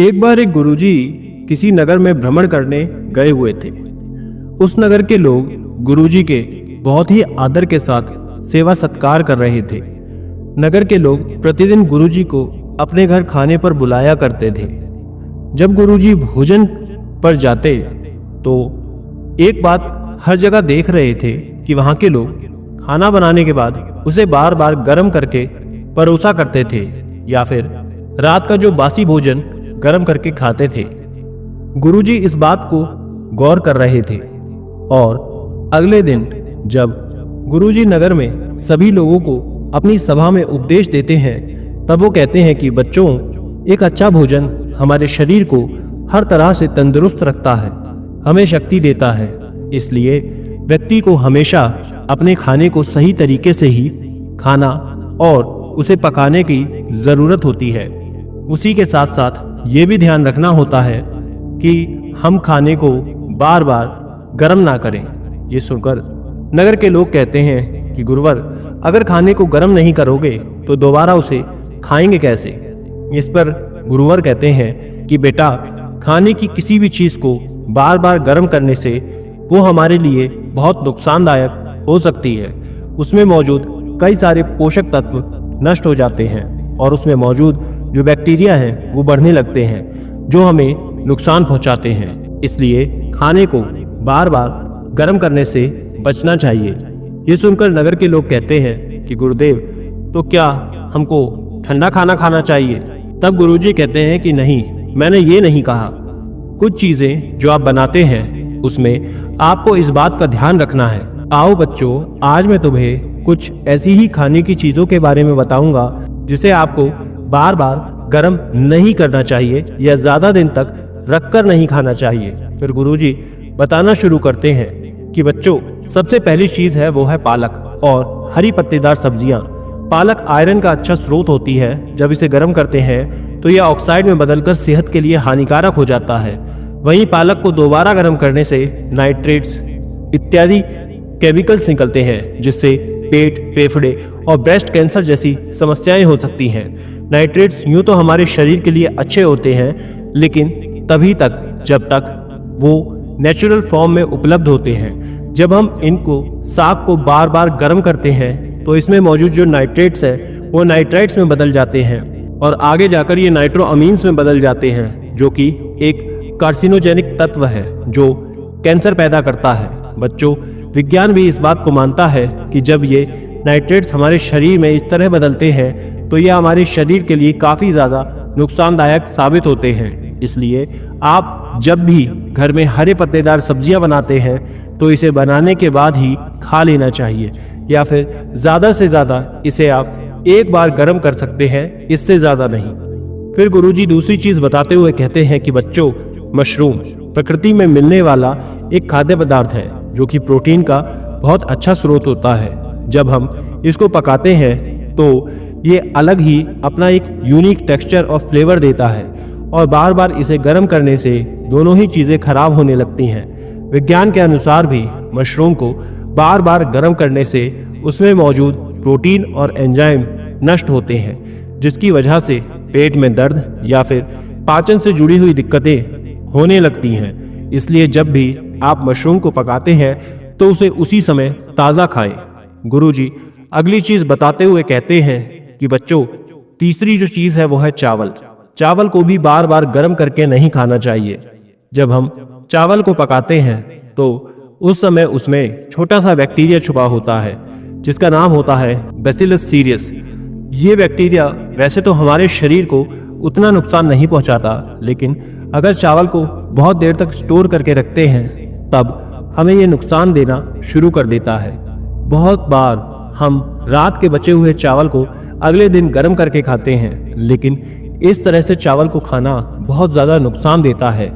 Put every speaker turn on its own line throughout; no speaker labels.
एक बार एक गुरुजी किसी नगर में भ्रमण करने गए हुए थे। उस नगर के लोग गुरुजी के बहुत ही आदर के साथ सेवा सत्कार कर रहे थे। नगर के लोग प्रतिदिन गुरुजी को अपने घर खाने पर बुलाया करते थे। जब गुरुजी भोजन पर जाते तो एक बात हर जगह देख रहे थे कि वहां के लोग खाना बनाने के बाद उसे बार बार गर्म करके परोसा करते थे या फिर रात का जो बासी भोजन गर्म करके खाते थे। गुरुजी इस बात को गौर कर रहे थे और अगले दिन जब गुरुजी नगर में सभी लोगों को अपनी सभा में उपदेश देते हैं तब वो कहते हैं कि बच्चों, एक अच्छा भोजन हमारे शरीर को हर तरह से तंदुरुस्त रखता है, हमें शक्ति देता है। इसलिए व्यक्ति को हमेशा अपने खाने को सही तरीके से ही खाना और उसे पकाने की जरूरत होती है। उसी के साथ साथ ये भी ध्यान रखना होता है कि हम खाने को बार बार गर्म ना करें। ये सुनकर नगर के लोग कहते हैं कि गुरुवर, अगर खाने को गर्म नहीं करोगे तो दोबारा उसे खाएंगे कैसे। इस पर गुरुवर कहते हैं कि बेटा, खाने की किसी भी चीज को बार बार गर्म करने से वो हमारे लिए बहुत नुकसानदायक हो सकती है। उसमें मौजूद कई सारे पोषक तत्व नष्ट हो जाते हैं और उसमें मौजूद जो बैक्टीरिया हैं वो बढ़ने लगते हैं जो हमें नुकसान पहुंचाते हैं। इसलिए खाने को बार बार गर्म करने से बचना चाहिए। ये सुनकर नगर के लोग कहते हैं कि गुरुदेव, तो क्या हमको ठंडा खाना खाना चाहिए। तब गुरुजी कहते हैं कि नहीं, मैंने ये नहीं कहा। कुछ चीजें जो आप बनाते हैं उसमें आपको इस बात का ध्यान रखना है। आओ बच्चों, आज मैं तुम्हें कुछ ऐसी ही खाने की चीजों के बारे में बताऊंगा जिसे आपको बार बार गर्म नहीं करना चाहिए या ज्यादा दिन तक रखकर नहीं खाना चाहिए। फिर गुरुजी बताना शुरू करते हैं कि बच्चों, सबसे पहली चीज है वो है पालक और हरी पत्तेदार सब्जियां। पालक आयरन का अच्छा स्रोत होती है। जब इसे गर्म करते हैं तो यह ऑक्साइड में बदलकर सेहत के लिए हानिकारक हो जाता है। वहीं पालक को दोबारा गर्म करने से नाइट्रेट्स इत्यादि केमिकल्स निकलते हैं जिससे पेट, फेफड़े और ब्रेस्ट कैंसर जैसी समस्याएं हो सकती हैं। नाइट्रेट्स यूं तो हमारे शरीर के लिए अच्छे होते हैं, लेकिन तभी तक जब तक वो नेचुरल फॉर्म में उपलब्ध होते हैं। जब हम इनको साग को बार बार गर्म करते हैं तो इसमें मौजूद जो नाइट्रेट्स है वो नाइट्राइट्स में बदल जाते हैं और आगे जाकर ये नाइट्रोअमीन्स में बदल जाते हैं जो कि एक कार्सिनोजेनिक तत्व है जो कैंसर पैदा करता है। बच्चों, विज्ञान भी इस बात को मानता है कि जब ये नाइट्रेट्स हमारे शरीर में इस तरह बदलते हैं तो यह हमारे शरीर के लिए काफ़ी ज़्यादा नुकसानदायक साबित होते हैं। इसलिए आप जब भी घर में हरे पत्तेदार सब्जियां बनाते हैं तो इसे बनाने के बाद ही खा लेना चाहिए या फिर ज़्यादा से ज़्यादा इसे आप एक बार गर्म कर सकते हैं, इससे ज़्यादा नहीं। फिर गुरुजी दूसरी चीज़ बताते हुए कहते हैं कि बच्चों, मशरूम प्रकृति में मिलने वाला एक खाद्य पदार्थ है जो कि प्रोटीन का बहुत अच्छा स्रोत होता है। जब हम इसको पकाते हैं तो ये अलग ही अपना एक यूनिक टेक्सचर और फ्लेवर देता है और बार बार इसे गर्म करने से दोनों ही चीज़ें खराब होने लगती हैं। विज्ञान के अनुसार भी मशरूम को बार बार गर्म करने से उसमें मौजूद प्रोटीन और एंजाइम नष्ट होते हैं जिसकी वजह से पेट में दर्द या फिर पाचन से जुड़ी हुई दिक्कतें होने लगती हैं। इसलिए जब भी आप मशरूम को पकाते हैं तो उसे उसी समय ताज़ा खाएं। गुरुजी अगली चीज़ बताते हुए कहते हैं कि बच्चों, तीसरी जो चीज़ है वो है चावल। चावल को भी बार बार गर्म करके नहीं खाना चाहिए। जब हम चावल को पकाते हैं तो उस समय उसमें छोटा सा बैक्टीरिया छुपा होता है जिसका नाम होता है बैसिलस सीरियस। ये बैक्टीरिया वैसे तो हमारे शरीर को उतना नुकसान नहीं पहुंचाता, लेकिन अगर चावल को बहुत देर तक स्टोर करके रखते हैं तब हमें ये नुकसान देना शुरू कर देता है। बहुत बार हम रात के बचे हुए चावल को अगले दिन गर्म करके खाते हैं, लेकिन इस तरह से चावल को खाना बहुत ज़्यादा नुकसान देता है।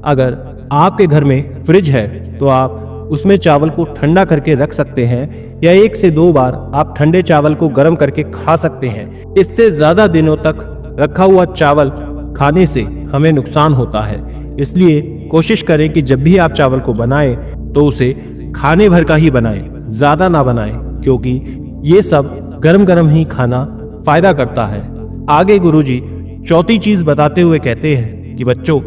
अगर आपके घर में फ्रिज है तो आप उसमें चावल को ठंडा करके रख सकते हैं या 1 से 2 बार आप ठंडे चावल को गर्म करके खा सकते हैं। इससे ज़्यादा दिनों तक रखा हुआ चावल खाने से हमें नुकसान होता है। इसलिए कोशिश करें कि जब भी आप चावल को बनाएं तो उसे खाने भर का ही बनाएं, ज़्यादा ना बनाएं, क्योंकि ये सब गरम गरम ही खाना फायदा करता है। आगे गुरुजी चौथी चीज बताते हुए कहते हैं कि बच्चों,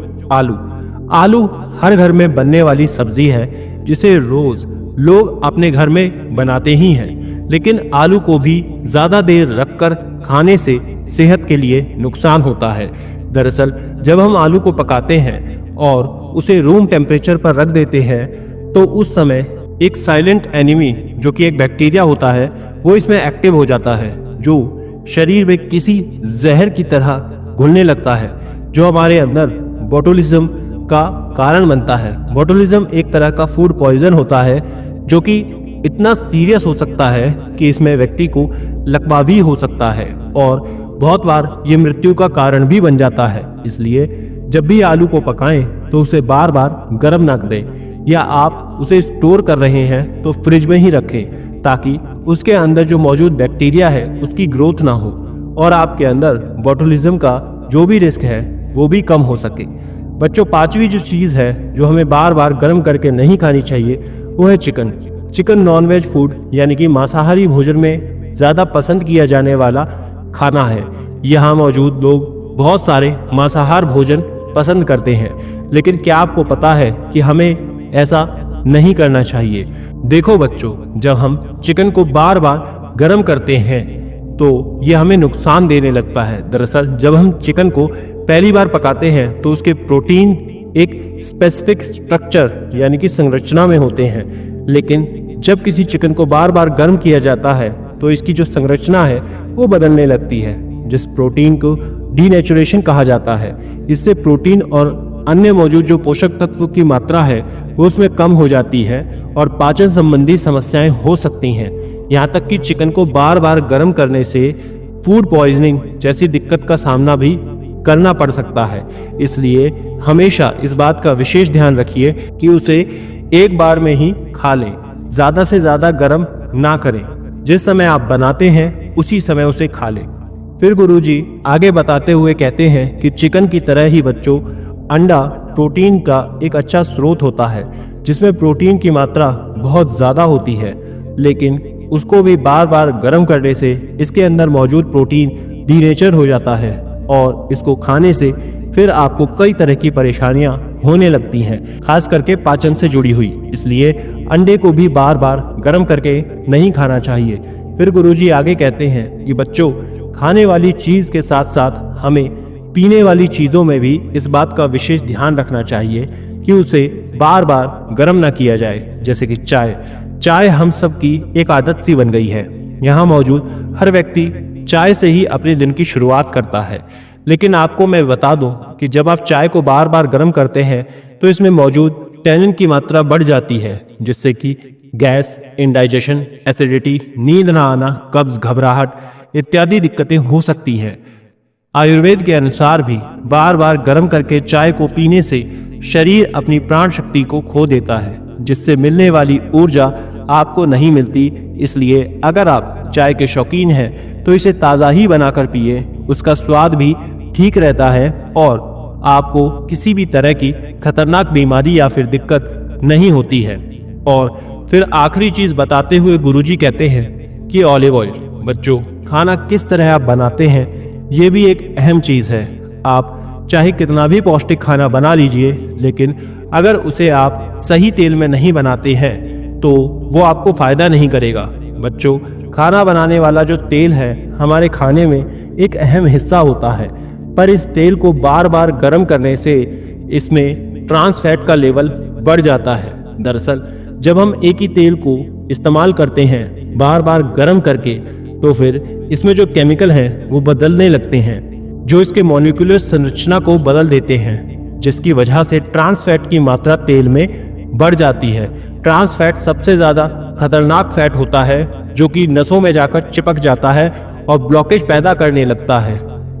आलू हर घर में बनने वाली सब्जी है जिसे रोज लोग अपने घर में बनाते ही हैं। लेकिन आलू को भी ज्यादा देर रखकर खाने से सेहत के लिए नुकसान होता है। दरअसल जब हम आलू को पकाते हैं और उसे रूम टेम्परेचर पर रख देते हैं तो उस समय एक साइलेंट एनिमी जो कि एक बैक्टीरिया होता है वो इसमें एक्टिव हो जाता है, जो शरीर में किसी जहर की तरह घुलने लगता है, जो हमारे अंदर बोटुलिज्म का कारण बनता है। बोटुलिज्म एक तरह का फूड पॉइजन होता है जो कि इतना सीरियस हो सकता है कि इसमें व्यक्ति को लकवा भी हो सकता है और बहुत बार ये मृत्यु का कारण भी बन जाता है। इसलिए जब भी आलू को पकाएं तो उसे बार बार गर्म ना करें, या आप उसे स्टोर कर रहे हैं तो फ्रिज में ही रखें ताकि उसके अंदर जो मौजूद बैक्टीरिया है उसकी ग्रोथ ना हो और आपके अंदर बोटुलिज्म का जो भी रिस्क है वो भी कम हो सके। बच्चों, पांचवी जो चीज़ है जो हमें बार बार गर्म करके नहीं खानी चाहिए वो है चिकन नॉनवेज फूड यानी कि मांसाहारी भोजन में ज़्यादा पसंद किया जाने वाला खाना है। यहाँ मौजूद लोग बहुत सारे मांसाहार भोजन पसंद करते हैं, लेकिन क्या आपको पता है कि हमें ऐसा नहीं करना चाहिए। देखो बच्चों, जब हम चिकन को बार बार गर्म करते हैं तो ये हमें नुकसान देने लगता है। दरअसल जब हम चिकन को पहली बार पकाते हैं तो उसके प्रोटीन एक स्पेसिफिक स्ट्रक्चर यानी कि संरचना में होते हैं, लेकिन जब किसी चिकन को बार बार गर्म किया जाता है तो इसकी जो संरचना है वो बदलने लगती है, जिस प्रोटीन को डीनेचुरेशन कहा जाता है। इससे प्रोटीन और अन्य मौजूद जो पोषक तत्व की मात्रा है वो उसमें कम हो जाती है और पाचन संबंधी समस्याएं हो सकती हैं। यहाँ तक कि चिकन को बार बार गर्म करने से फूड पॉइजनिंग जैसी दिक्कत का सामना भी करना पड़ सकता है। इसलिए हमेशा इस बात का विशेष ध्यान रखिए कि उसे एक बार में ही खा लें, ज़्यादा से ज़्यादा गर्म ना करें। जिस समय आप बनाते हैं उसी समय उसे खा लें। फिर गुरुजी आगे बताते हुए कहते हैं कि चिकन की तरह ही बच्चों, अंडा प्रोटीन का एक अच्छा स्रोत होता है जिसमें प्रोटीन की मात्रा बहुत ज़्यादा होती है, लेकिन उसको भी बार बार गर्म करने से इसके अंदर मौजूद प्रोटीन डीनेचर हो जाता है और इसको खाने से फिर आपको कई तरह की परेशानियां होने लगती हैं, खास करके पाचन से जुड़ी हुई। इसलिए अंडे को भी बार बार गर्म करके नहीं खाना चाहिए। फिर गुरुजी आगे कहते हैं कि बच्चों, खाने वाली चीज़ के साथ साथ हमें पीने वाली चीज़ों में भी इस बात का विशेष ध्यान रखना चाहिए कि उसे बार बार गर्म ना किया जाए। जैसे कि चाय हम सब की एक आदत सी बन गई है। यहाँ मौजूद हर व्यक्ति चाय से ही अपने दिन की शुरुआत करता है, लेकिन आपको मैं बता दूं कि जब आप चाय को बार बार गर्म करते हैं तो इसमें मौजूद टैनिन की मात्रा बढ़ जाती है, जिससे कि गैस, इंडाइजेशन, एसिडिटी, नींद ना आना, कब्ज, घबराहट इत्यादि दिक्कतें हो सकती हैं। आयुर्वेद के अनुसार भी बार बार गर्म करके चाय को पीने से शरीर अपनी प्राण शक्ति को खो देता है, जिससे मिलने वाली ऊर्जा आपको नहीं मिलती। इसलिए अगर आप चाय के शौकीन हैं तो इसे ताज़ा ही बनाकर पिए, उसका स्वाद भी ठीक रहता है और आपको किसी भी तरह की खतरनाक बीमारी या फिर दिक्कत नहीं होती है। और फिर आखिरी चीज़ बताते हुए गुरुजी कहते हैं कि ऑलिव ऑयल। बच्चों, खाना किस तरह आप बनाते हैं ये भी एक अहम चीज़ है। आप चाहे कितना भी पौष्टिक खाना बना लीजिए, लेकिन अगर उसे आप सही तेल में नहीं बनाते हैं तो वो आपको फ़ायदा नहीं करेगा। बच्चों, खाना बनाने वाला जो तेल है हमारे खाने में एक अहम हिस्सा होता है, पर इस तेल को बार बार गर्म करने से इसमें ट्रांस फैट का लेवल बढ़ जाता है। दरअसल जब हम एक ही तेल को इस्तेमाल करते हैं बार बार गर्म करके, तो फिर इसमें जो केमिकल हैं वो बदलने लगते हैं, जो इसके मॉलिक्यूलर संरचना को बदल देते हैं, जिसकी वजह से ट्रांस फैट की मात्रा तेल में बढ़ जाती है। ट्रांस फैट सबसे ज़्यादा खतरनाक फैट होता है जो कि नसों में जाकर चिपक जाता है और ब्लॉकेज पैदा करने लगता है।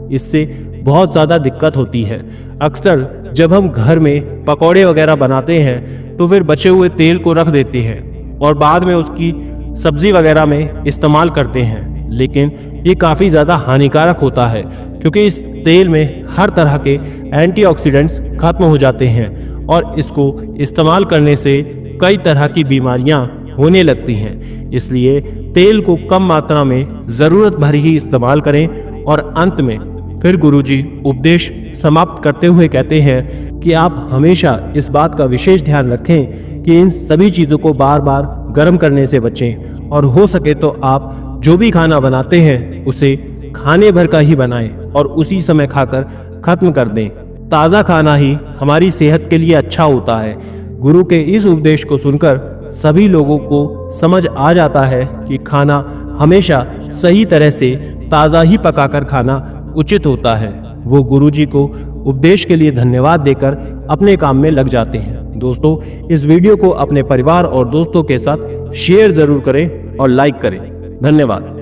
इससे बहुत ज़्यादा दिक्कत होती है। अक्सर जब हम घर में पकौड़े वगैरह बनाते हैं तो फिर बचे हुए तेल को रख देते हैं और बाद में उसकी सब्जी वगैरह में इस्तेमाल करते हैं, लेकिन ये काफ़ी ज़्यादा हानिकारक होता है क्योंकि इस तेल में हर तरह के एंटीऑक्सीडेंट्स खत्म हो जाते हैं और इसको इस्तेमाल करने से कई तरह की बीमारियां होने लगती हैं। इसलिए तेल को कम मात्रा में ज़रूरत भर ही इस्तेमाल करें और अंत में फिर गुरुजी उपदेश समाप्त करते हुए कहते हैं कि आप हमेशा इस बात का विशेष ध्यान रखें कि इन सभी चीज़ों को बार बार गर्म करने से बचें और हो सके तो आप जो भी खाना बनाते हैं उसे खाने भर का ही बनाएं और उसी समय खाकर खत्म कर दें। ताज़ा खाना ही हमारी सेहत के लिए अच्छा होता है। गुरु के इस उपदेश को सुनकर सभी लोगों को समझ आ जाता है कि खाना हमेशा सही तरह से ताज़ा ही पकाकर खाना उचित होता है। वो गुरुजी को उपदेश के लिए धन्यवाद देकर अपने काम में लग जाते हैं। दोस्तों, इस वीडियो को अपने परिवार और दोस्तों के साथ शेयर जरूर करें और लाइक करें। धन्यवाद।